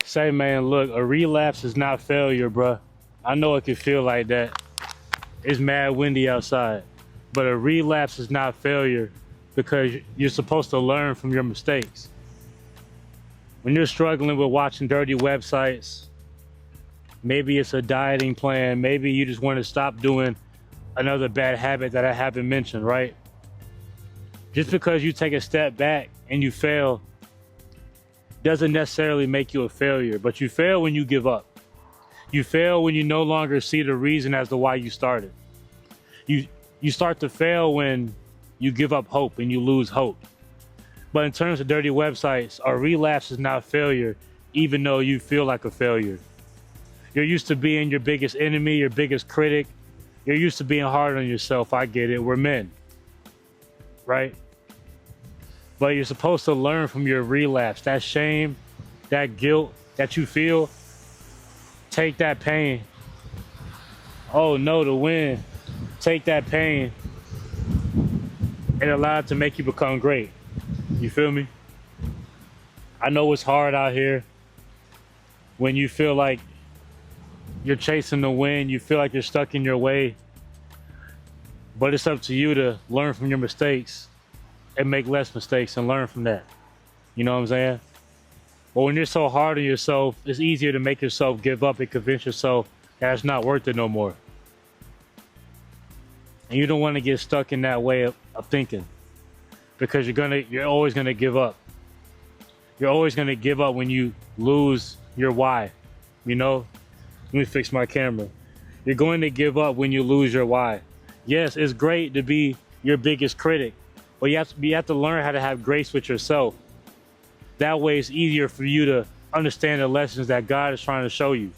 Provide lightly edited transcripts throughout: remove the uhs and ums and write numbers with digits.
Say, man, look, a relapse is not failure, bruh. I know it can feel like that. It's mad windy outside. But a relapse is not failure because you're supposed to learn from your mistakes. When you're struggling with watching dirty websites, maybe it's a dieting plan, maybe you just want to stop doing another bad habit that I haven't mentioned, right? Just because you take a step back and you fail doesn't necessarily make you a failure, but you fail when you give up. You fail when you no longer see the reason as to why you started. You start to fail when you give up hope and you lose hope. But in terms of dirty websites, a relapse is not failure, even though you feel like a failure. You're used to being your biggest enemy, your biggest critic. You're used to being hard on yourself. I get it. We're men, right? But you're supposed to learn from your relapse. That shame, that guilt that you feel, take that pain. Oh no, the wind. Take that pain and allow it to make you become great. You feel me? I know it's hard out here when you feel like you're chasing the wind, you feel like you're stuck in your way, but it's up to you to learn from your mistakes and make less mistakes and learn from that. You know what I'm saying? But when you're so hard on yourself, it's easier to make yourself give up and convince yourself that it's not worth it no more. And you don't want to get stuck in that way of thinking, because you're always gonna give up. You're always gonna give up when you lose your why. You know? Let me fix my camera. You're going to give up when you lose your why. Yes, it's great to be your biggest critic, but you have to learn how to have grace with yourself. That way it's easier for you to understand the lessons that God is trying to show you.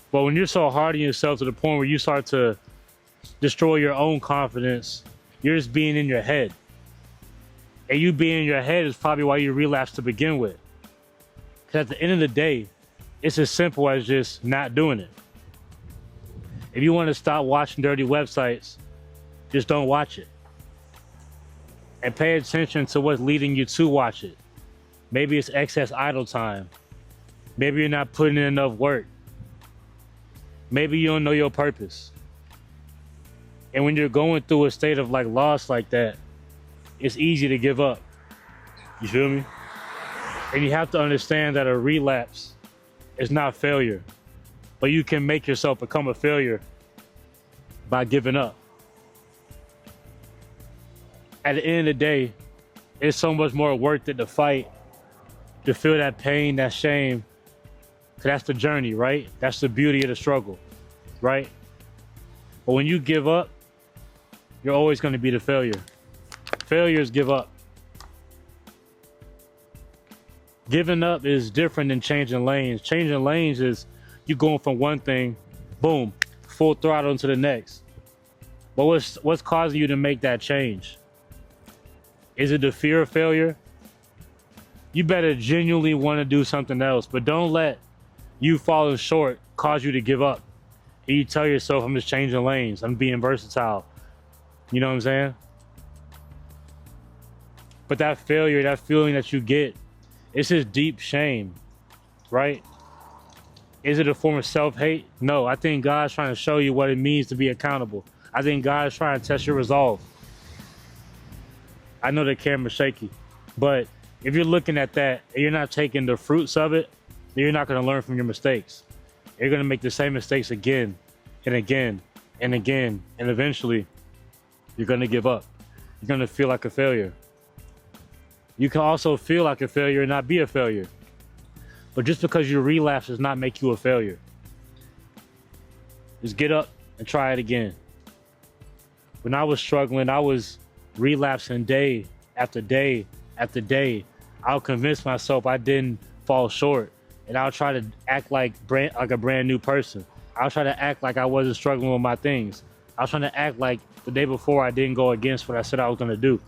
But when you're so hard on yourself to the point where you start to destroy your own confidence, you're just being in your head. And you being in your head is probably why you relapsed to begin with. Because at the end of the day, it's as simple as just not doing it. If you want to stop watching dirty websites, just don't watch it. And pay attention to what's leading you to watch it. Maybe it's excess idle time. Maybe you're not putting in enough work. Maybe you don't know your purpose. And when you're going through a state of like loss like that, it's easy to give up. You feel me? And you have to understand that a relapse is not failure, but you can make yourself become a failure by giving up. At the end of the day, it's so much more worth it to fight, to feel that pain, that shame, because that's the journey, right? That's the beauty of the struggle, right? But when you give up, you're always going to be the failure. Failures give up. Giving up is different than changing lanes. Changing lanes is you going from one thing, boom, full throttle into the next. But what's causing you to make that change? Is it the fear of failure? You better genuinely want to do something else, but don't let you falling short cause you to give up. And you tell yourself, I'm just changing lanes, I'm being versatile. You know what I'm saying? But that failure, that feeling that you get, it's just deep shame, right? Is it a form of self-hate? No, I think God's trying to show you what it means to be accountable. I think God's trying to test your resolve. I know the camera's shaky, but if you're looking at that and you're not taking the fruits of it, then you're not going to learn from your mistakes. You're going to make the same mistakes again and again and again, and eventually you're going to give up. You're going to feel like a failure. You can also feel like a failure and not be a failure. But just because you relapse does not make you a failure. Just get up and try it again. When I was struggling, I was relapsing day after day after day. I'll convince myself I didn't fall short, and I'll try to act like a brand new person. I'll try to act like I wasn't struggling with my things. I was trying to act like the day before I didn't go against what I said I was going to do,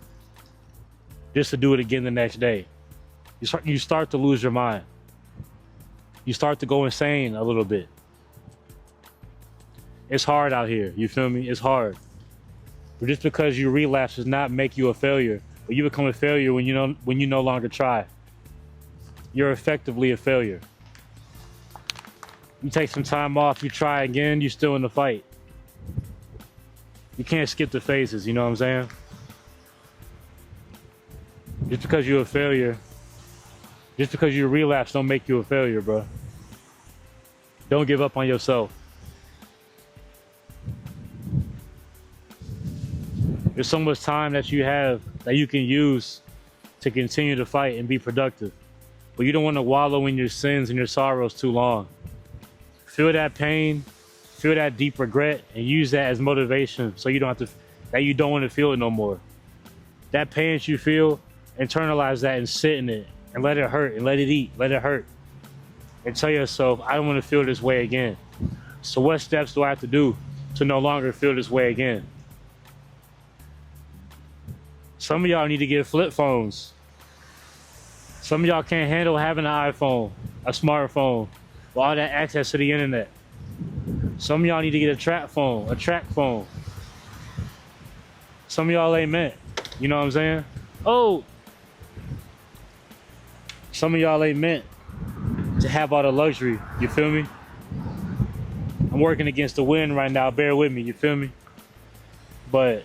just to do it again the next day. You start to lose your mind. You start to go insane a little bit. It's hard out here, you feel me? It's hard. But just because you relapse does not make you a failure. But you become a failure when you no longer try. you're effectively a failure. You take some time off, you try again, you're still in the fight. You can't skip the phases, you know what I'm saying? Just because you're a failure, just because you relapse don't make you a failure, bro. Don't give up on yourself. There's so much time that you have that you can use to continue to fight and be productive. But you don't want to wallow in your sins and your sorrows too long. Feel that pain, feel that deep regret, and use that as motivation so you don't have to, that you don't want to feel it no more. That pain that you feel, internalize that and sit in it and let it hurt and let it eat, let it hurt. And tell yourself, I don't want to feel this way again. So what steps do I have to do to no longer feel this way again? Some of y'all need to get flip phones. Some of y'all can't handle having an iPhone, a smartphone, with all that access to the internet. Some of y'all need to get a track phone. Some of y'all ain't meant, you know what I'm saying? Oh, some of y'all ain't meant to have all the luxury, you feel me? I'm working against the wind right now, bear with me, you feel me? But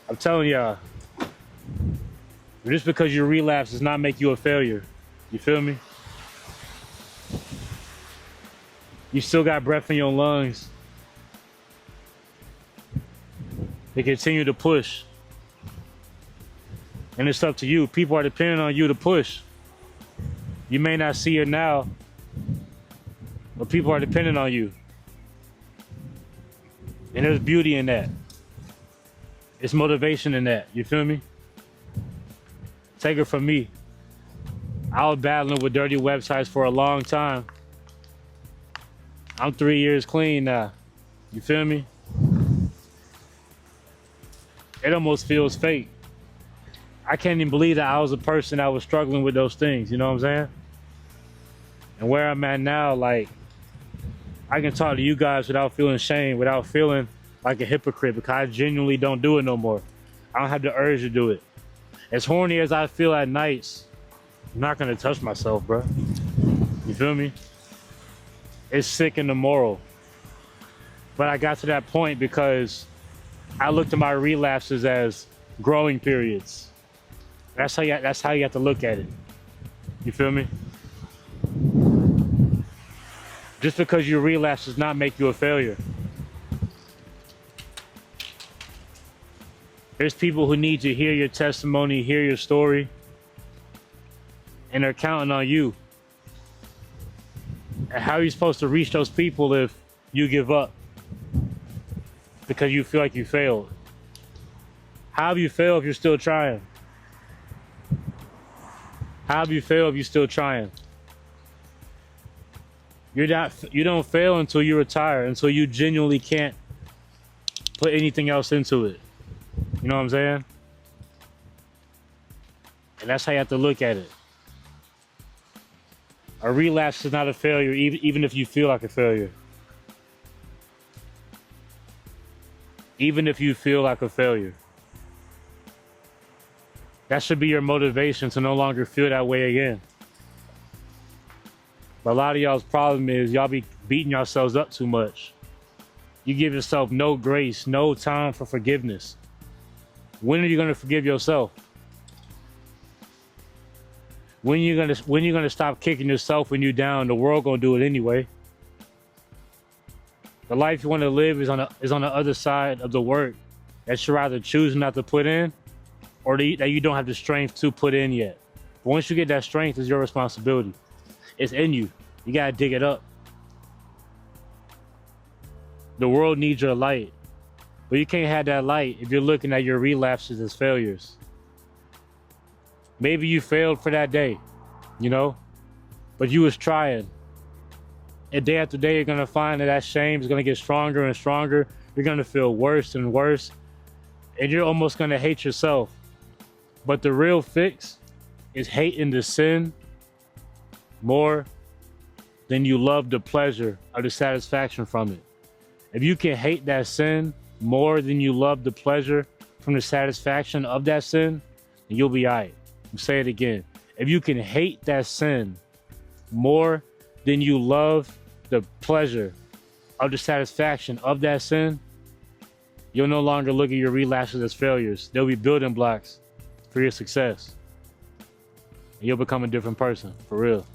I'm telling y'all, just because you relapse does not make you a failure. You feel me? You still got breath in your lungs. They continue to push. And it's up to you. People are depending on you to push. You may not see it now, but people are depending on you. And there's beauty in that. It's motivation in that. You feel me? Take it from me. I was battling with dirty websites for a long time. I'm 3 years clean now. You feel me? It almost feels fake. I can't even believe that I was a person that was struggling with those things, you know what I'm saying? And where I'm at now, like, I can talk to you guys without feeling shame, without feeling like a hypocrite, because I genuinely don't do it no more. I don't have the urge to do it. As horny as I feel at nights, I'm not gonna touch myself, bro. You feel me? It's sick and immoral. But I got to that point because I looked at my relapses as growing periods. That's how you have to look at it. You feel me? Just because you relapse does not make you a failure. There's people who need to hear your testimony, hear your story, and they're counting on you. And how are you supposed to reach those people if you give up because you feel like you failed? How have you failed if you're still trying? How have you failed if you're still trying? You don't fail until you retire, until you genuinely can't put anything else into it. You know what I'm saying? And that's how you have to look at it. A relapse is not a failure, even if you feel like a failure. Even if you feel like a failure. That should be your motivation to no longer feel that way again. But a lot of y'all's problem is y'all be beating yourselves up too much. You give yourself no grace, no time for forgiveness. When are you going to forgive yourself? When you gonna stop kicking yourself when you're down? The world gonna do it anyway. The life you want to live is on the other side of the work that you're either choosing not to put in, or that you don't have the strength to put in yet. But once you get that strength, it's your responsibility. It's in you. You gotta dig it up. The world needs your light, but you can't have that light if you're looking at your relapses as failures. Maybe you failed for that day, you know, but you was trying. And day after day, you're going to find that shame is going to get stronger and stronger. You're going to feel worse and worse. And you're almost going to hate yourself. But the real fix is hating the sin more than you love the pleasure or the satisfaction from it. If you can hate that sin more than you love the pleasure from the satisfaction of that sin, then you'll be all right. I'll say it again. If you can hate that sin more than you love the pleasure of the satisfaction of that sin, you'll no longer look at your relapses as failures. They'll be building blocks for your success. And you'll become a different person, for real.